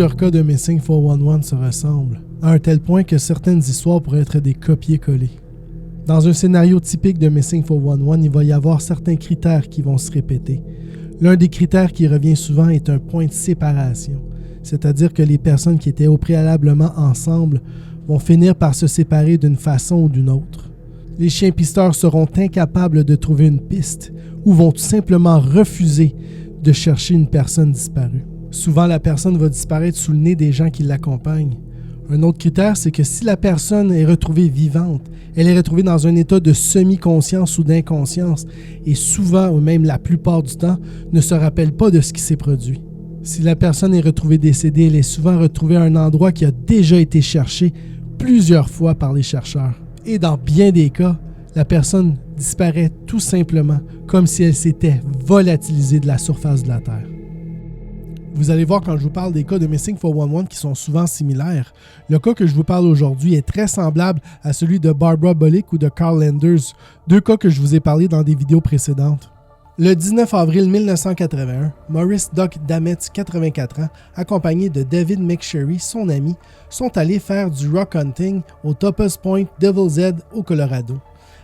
Plusieurs cas de Missing 411 se ressemblent, à un tel point que certaines histoires pourraient être des copier-coller. Dans un scénario typique de Missing 411, il va y avoir certains critères qui vont se répéter. L'un des critères qui revient souvent est un point de séparation, c'est-à-dire que les personnes qui étaient préalablement ensemble vont finir par se séparer d'une façon ou d'une autre. Les chiens pisteurs seront incapables de trouver une piste ou vont tout simplement refuser de chercher une personne disparue. Souvent, la personne va disparaître sous le nez des gens qui l'accompagnent. Un autre critère, c'est que si la personne est retrouvée vivante, elle est retrouvée dans un état de semi-conscience ou d'inconscience et souvent, ou même la plupart du temps, ne se rappelle pas de ce qui s'est produit. Si la personne est retrouvée décédée, elle est souvent retrouvée à un endroit qui a déjà été cherché plusieurs fois par les chercheurs. Et dans bien des cas, la personne disparaît tout simplement comme si elle s'était volatilisée de la surface de la Terre. Vous allez voir quand je vous parle des cas de Missing 411 qui sont souvent similaires. Le cas que je vous parle aujourd'hui est très semblable à celui de Barbara Bullock ou de Carl Landers, deux cas que je vous ai parlé dans des vidéos précédentes. Le 19 avril 1981, Maurice Doc Dametz, 84 ans, accompagné de David McSherry, son ami, sont allés faire du rock hunting au Topaz Point, Devil's Head, au Colorado,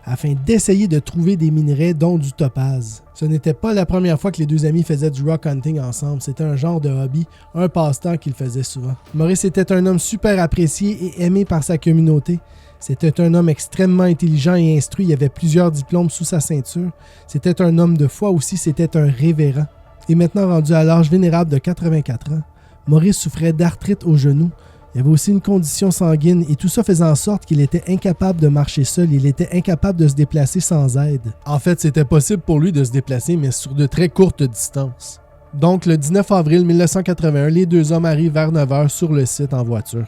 afin d'essayer de trouver des minerais dont du topaz. Ce n'était pas la première fois que les deux amis faisaient du rock hunting ensemble, c'était un genre de hobby, un passe-temps qu'ils faisaient souvent. Maurice était un homme super apprécié et aimé par sa communauté. C'était un homme extrêmement intelligent et instruit, il avait plusieurs diplômes sous sa ceinture. C'était un homme de foi aussi, c'était un révérend. Et maintenant rendu à l'âge vénérable de 84 ans, Maurice souffrait d'arthrite au genou. Il avait aussi une condition sanguine et tout ça faisait en sorte qu'il était incapable de marcher seul, il était incapable de se déplacer sans aide. En fait, c'était possible pour lui de se déplacer, mais sur de très courtes distances. Donc, le 19 avril 1981, les deux hommes arrivent vers 9h sur le site en voiture.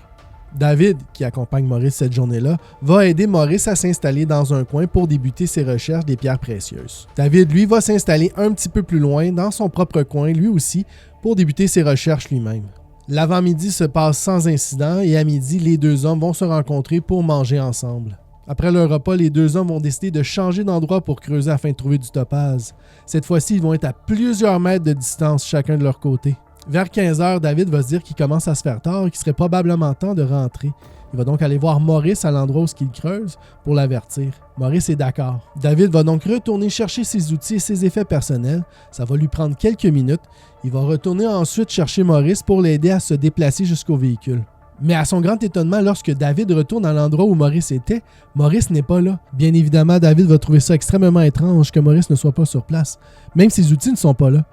David, qui accompagne Maurice cette journée-là, va aider Maurice à s'installer dans un coin pour débuter ses recherches des pierres précieuses. David, lui, va s'installer un petit peu plus loin, dans son propre coin, lui aussi, pour débuter ses recherches lui-même. L'avant-midi se passe sans incident et à midi, les deux hommes vont se rencontrer pour manger ensemble. Après leur repas, les deux hommes vont décider de changer d'endroit pour creuser afin de trouver du topaz. Cette fois-ci, ils vont être à plusieurs mètres de distance chacun de leur côté. Vers 15h, David va se dire qu'il commence à se faire tard et qu'il serait probablement temps de rentrer. Il va donc aller voir Maurice à l'endroit où il creuse pour l'avertir. Maurice est d'accord. David va donc retourner chercher ses outils et ses effets personnels. Ça va lui prendre quelques minutes. Il va retourner ensuite chercher Maurice pour l'aider à se déplacer jusqu'au véhicule. Mais à son grand étonnement, lorsque David retourne à l'endroit où Maurice était, Maurice n'est pas là. Bien évidemment, David va trouver ça extrêmement étrange que Maurice ne soit pas sur place. Même ses outils ne sont pas là.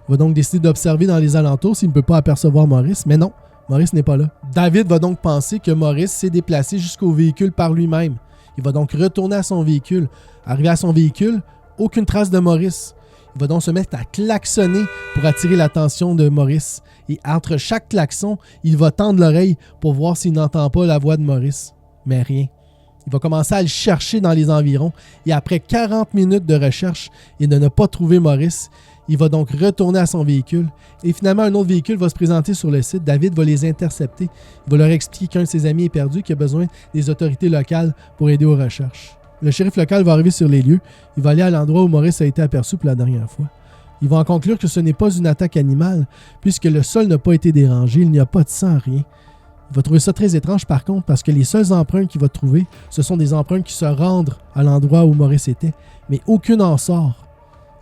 Il va donc décider d'observer dans les alentours s'il ne peut pas apercevoir Maurice, mais non, Maurice n'est pas là. David va donc penser que Maurice s'est déplacé jusqu'au véhicule par lui-même. Il va donc retourner à son véhicule. Arrivé à son véhicule, aucune trace de Maurice. Il va donc se mettre à klaxonner pour attirer l'attention de Maurice. Et entre chaque klaxon, il va tendre l'oreille pour voir s'il n'entend pas la voix de Maurice. Mais rien. Il va commencer à le chercher dans les environs. Et après 40 minutes de recherche et de ne pas trouver Maurice, il va donc retourner à son véhicule. Et finalement, un autre véhicule va se présenter sur le site. David va les intercepter. Il va leur expliquer qu'un de ses amis est perdu et qu'il a besoin des autorités locales pour aider aux recherches. Le shérif local va arriver sur les lieux. Il va aller à l'endroit où Maurice a été aperçu pour la dernière fois. Il va en conclure que ce n'est pas une attaque animale, puisque le sol n'a pas été dérangé, il n'y a pas de sang, rien. Il va trouver ça très étrange par contre, parce que les seules empreintes qu'il va trouver, ce sont des empreintes qui se rendent à l'endroit où Maurice était, mais aucune en sort.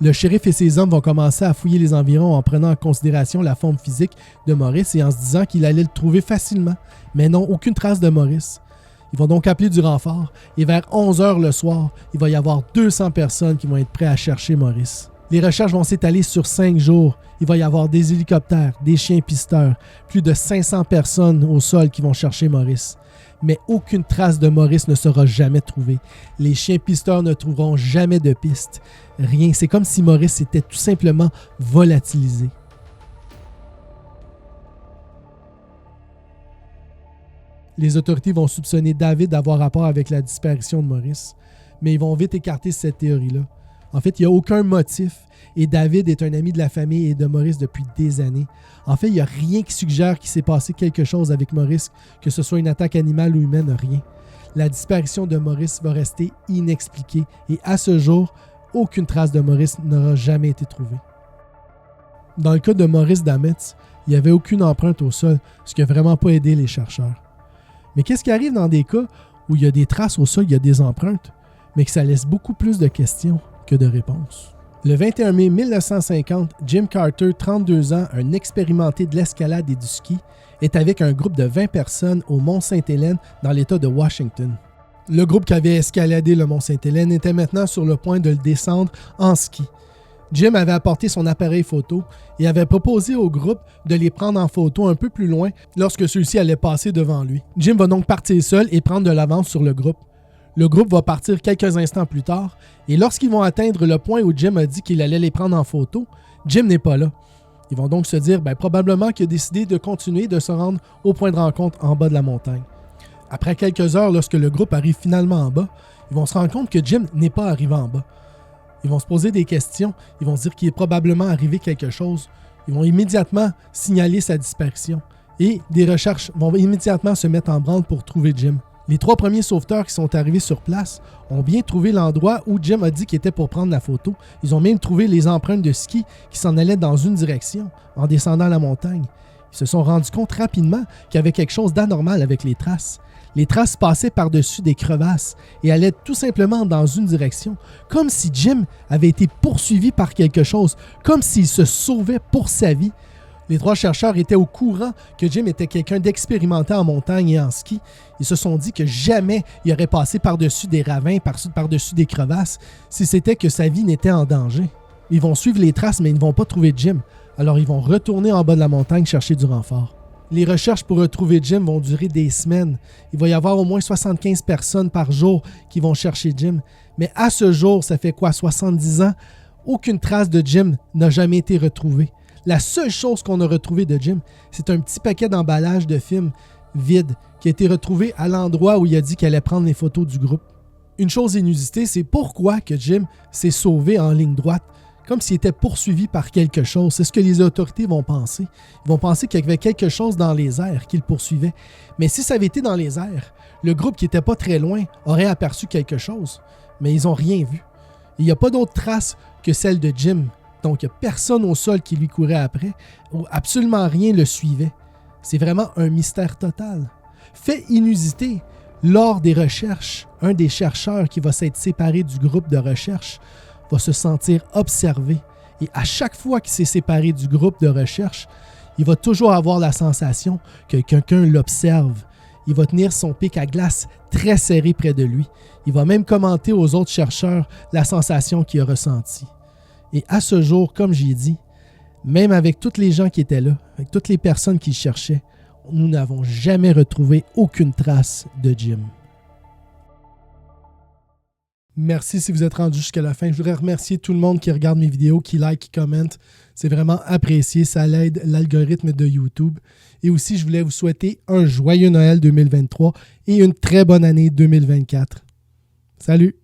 Le shérif et ses hommes vont commencer à fouiller les environs en prenant en considération la forme physique de Maurice et en se disant qu'il allait le trouver facilement, mais non, aucune trace de Maurice. Ils vont donc appeler du renfort et vers 11h le soir, il va y avoir 200 personnes qui vont être prêtes à chercher Maurice. Les recherches vont s'étaler sur 5 jours. Il va y avoir des hélicoptères, des chiens pisteurs, plus de 500 personnes au sol qui vont chercher Maurice. Mais aucune trace de Maurice ne sera jamais trouvée. Les chiens pisteurs ne trouveront jamais de piste. Rien, c'est comme si Maurice s'était tout simplement volatilisé. Les autorités vont soupçonner David d'avoir rapport avec la disparition de Maurice, mais ils vont vite écarter cette théorie-là. En fait, il n'y a aucun motif et David est un ami de la famille et de Maurice depuis des années. En fait, il n'y a rien qui suggère qu'il s'est passé quelque chose avec Maurice, que ce soit une attaque animale ou humaine, rien. La disparition de Maurice va rester inexpliquée et à ce jour, aucune trace de Maurice n'aura jamais été trouvée. Dans le cas de Maurice Dametz, Il n'y avait aucune empreinte au sol, ce qui n'a vraiment pas aidé les chercheurs. Mais qu'est-ce qui arrive dans des cas où il y a des traces au sol, il y a des empreintes, mais que ça laisse beaucoup plus de questions que de réponses? Le 21 mai 1950, Jim Carter, 32 ans, un expérimenté de l'escalade et du ski, est avec un groupe de 20 personnes au Mont Sainte-Hélène dans l'État de Washington. Le groupe qui avait escaladé le Mont Sainte-Hélène était maintenant sur le point de le descendre en ski. Jim avait apporté son appareil photo et avait proposé au groupe de les prendre en photo un peu plus loin lorsque ceux-ci allaient passer devant lui. Jim va donc partir seul et prendre de l'avance sur le groupe. Le groupe va partir quelques instants plus tard et lorsqu'ils vont atteindre le point où Jim a dit qu'il allait les prendre en photo, Jim n'est pas là. Ils vont donc se dire probablement qu'il a décidé de continuer de se rendre au point de rencontre en bas de la montagne. Après quelques heures, lorsque le groupe arrive finalement en bas, ils vont se rendre compte que Jim n'est pas arrivé en bas. Ils vont se poser des questions, ils vont se dire qu'il est probablement arrivé quelque chose. Ils vont immédiatement signaler sa disparition et des recherches vont immédiatement se mettre en branle pour trouver Jim. Les 3 premiers sauveteurs qui sont arrivés sur place ont bien trouvé l'endroit où Jim a dit qu'il était pour prendre la photo. Ils ont même trouvé les empreintes de ski qui s'en allaient dans une direction en descendant la montagne. Ils se sont rendus compte rapidement qu'il y avait quelque chose d'anormal avec les traces. Les traces passaient par-dessus des crevasses et allaient tout simplement dans une direction, comme si Jim avait été poursuivi par quelque chose, comme s'il se sauvait pour sa vie. Les 3 chercheurs étaient au courant que Jim était quelqu'un d'expérimenté en montagne et en ski. Ils se sont dit que jamais il aurait passé par-dessus des ravins, par-dessus des crevasses, si c'était que sa vie n'était en danger. Ils vont suivre les traces, mais ils ne vont pas trouver Jim. Alors ils vont retourner en bas de la montagne chercher du renfort. Les recherches pour retrouver Jim vont durer des semaines. Il va y avoir au moins 75 personnes par jour qui vont chercher Jim. Mais à ce jour, ça fait 70 ans, aucune trace de Jim n'a jamais été retrouvée. La seule chose qu'on a retrouvée de Jim, c'est un petit paquet d'emballage de film vide qui a été retrouvé à l'endroit où il a dit qu'il allait prendre les photos du groupe. Une chose inusitée, c'est pourquoi que Jim s'est sauvé en ligne droite, comme s'il était poursuivi par quelque chose. C'est ce que les autorités vont penser. Ils vont penser qu'il y avait quelque chose dans les airs qui le poursuivait. Mais si ça avait été dans les airs, le groupe qui n'était pas très loin aurait aperçu quelque chose. Mais ils n'ont rien vu. Il n'y a pas d'autres traces que celles de Jim. Donc, il n'y a personne au sol qui lui courait après, ou absolument rien le suivait. C'est vraiment un mystère total. Fait inusité, lors des recherches, un des chercheurs qui va s'être séparé du groupe de recherche va se sentir observé. Et à chaque fois qu'il s'est séparé du groupe de recherche, il va toujours avoir la sensation que quelqu'un l'observe. Il va tenir son pic à glace très serré près de lui. Il va même commenter aux autres chercheurs la sensation qu'il a ressentie. Et à ce jour, comme j'ai dit, même avec tous les gens qui étaient là, avec toutes les personnes qui le cherchaient, nous n'avons jamais retrouvé aucune trace de Jim. Merci si vous êtes rendu jusqu'à la fin. Je voudrais remercier tout le monde qui regarde mes vidéos, qui like, qui commente. C'est vraiment apprécié. Ça aide l'algorithme de YouTube. Et aussi, je voulais vous souhaiter un joyeux Noël 2023 et une très bonne année 2024. Salut!